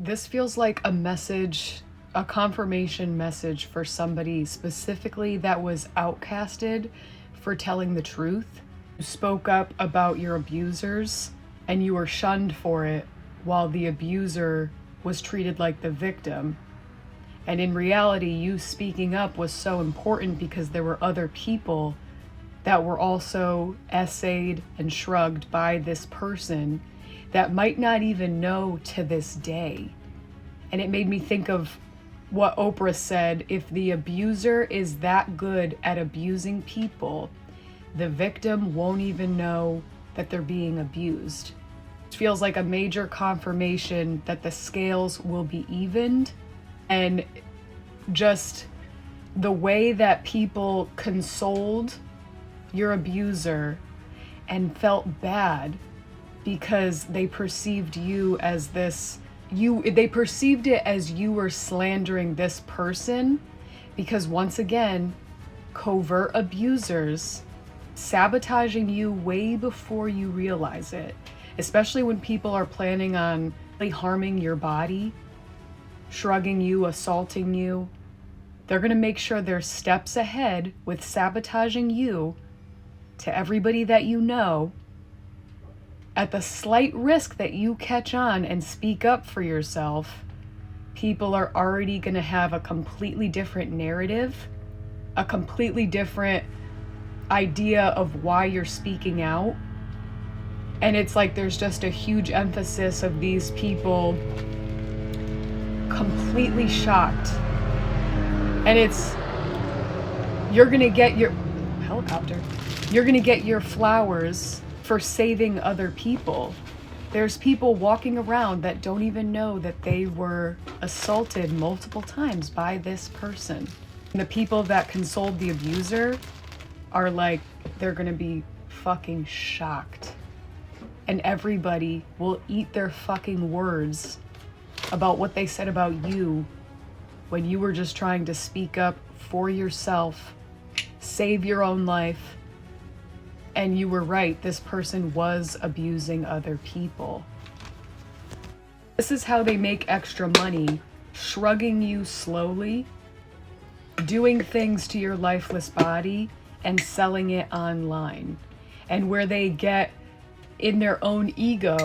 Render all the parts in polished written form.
This feels like a message, a confirmation message for somebody specifically that was outcasted for telling the truth. You spoke up about your abusers and you were shunned for it while the abuser was treated like the victim. And in reality, you speaking up was so important because there were other people that were also essayed and shrugged by this person that might not even know to this day. And it made me think of what Oprah said: if the abuser is that good at abusing people, the victim won't even know that they're being abused. It feels like a major confirmation that the scales will be evened, and just the way that people consoled your abuser and felt bad because they perceived you as this, they perceived it as you were slandering this person, because once again, covert abusers sabotaging you way before you realize it, especially when people are planning on harming your body, shrugging you, assaulting you. They're going to make sure they're steps ahead with sabotaging you to everybody that you know. At the slight risk that you catch on and speak up for yourself, people are already going to have a completely different narrative, a completely different idea of why you're speaking out. And it's like there's just a huge emphasis of these people completely shocked. And it's, you're going to get your helicopter. You're going to get your flowers for saving other people. There's people walking around that don't even know that they were assaulted multiple times by this person. And the people that consoled the abuser are like, they're going to be fucking shocked. And everybody will eat their fucking words about what they said about you when you were just trying to speak up for yourself, save your own life. And you were right, this person was abusing other people. This is how they make extra money: shrugging you slowly, doing things to your lifeless body, and selling it online. And where they get in their own ego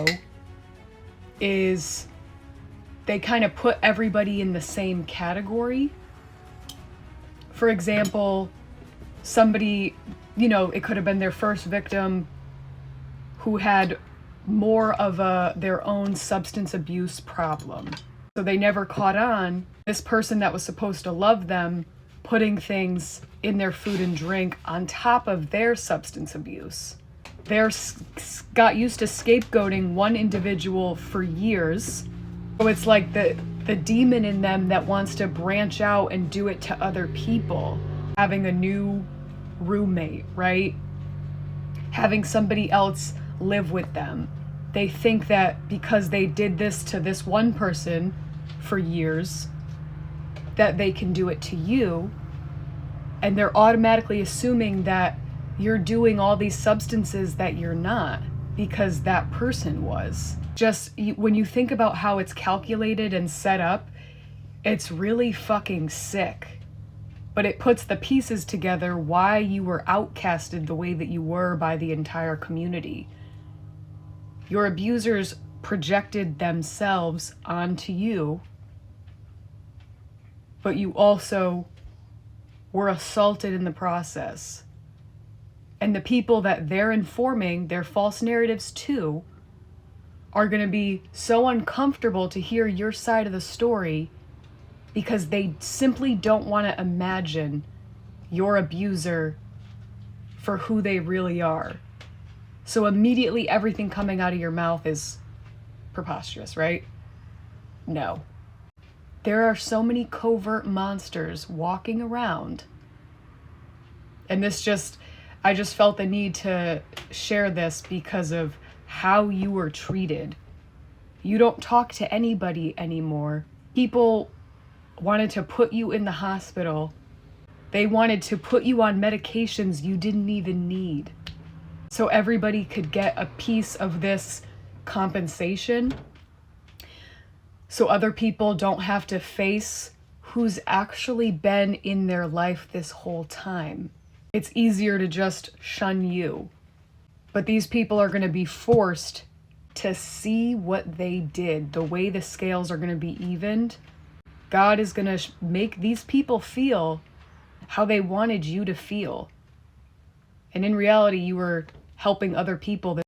is they kind of put everybody in the same category. For example, somebody, it could have been their first victim who had more of their own substance abuse problem. So they never caught on. This person that was supposed to love them putting things in their food and drink on top of their substance abuse. They're got used to scapegoating one individual for years. So it's like the demon in them that wants to branch out and do it to other people. Having a new roommate, right? Having somebody else live with them. They think that because they did this to this one person for years, that they can do it to you. And they're automatically assuming that you're doing all these substances that you're not, because that person was. Just when you think about how it's calculated and set up, it's really fucking sick. But it puts the pieces together why you were outcasted the way that you were by the entire community. Your abusers projected themselves onto you, but you also were assaulted in the process. And the people that they're informing their false narratives to are going to be so uncomfortable to hear your side of the story because they simply don't want to imagine your abuser for who they really are. So immediately everything coming out of your mouth is preposterous, right? No. There are so many covert monsters walking around. And I just felt the need to share this because of how you were treated. You don't talk to anybody anymore. People wanted to put you in the hospital. They wanted to put you on medications you didn't even need, so everybody could get a piece of this compensation. so other people don't have to face who's actually been in their life this whole time. It's easier to just shun you. But these people are going to be forced to see what they did. The way the scales are going to be evened, God is going to make these people feel how they wanted you to feel. And in reality, you were helping other people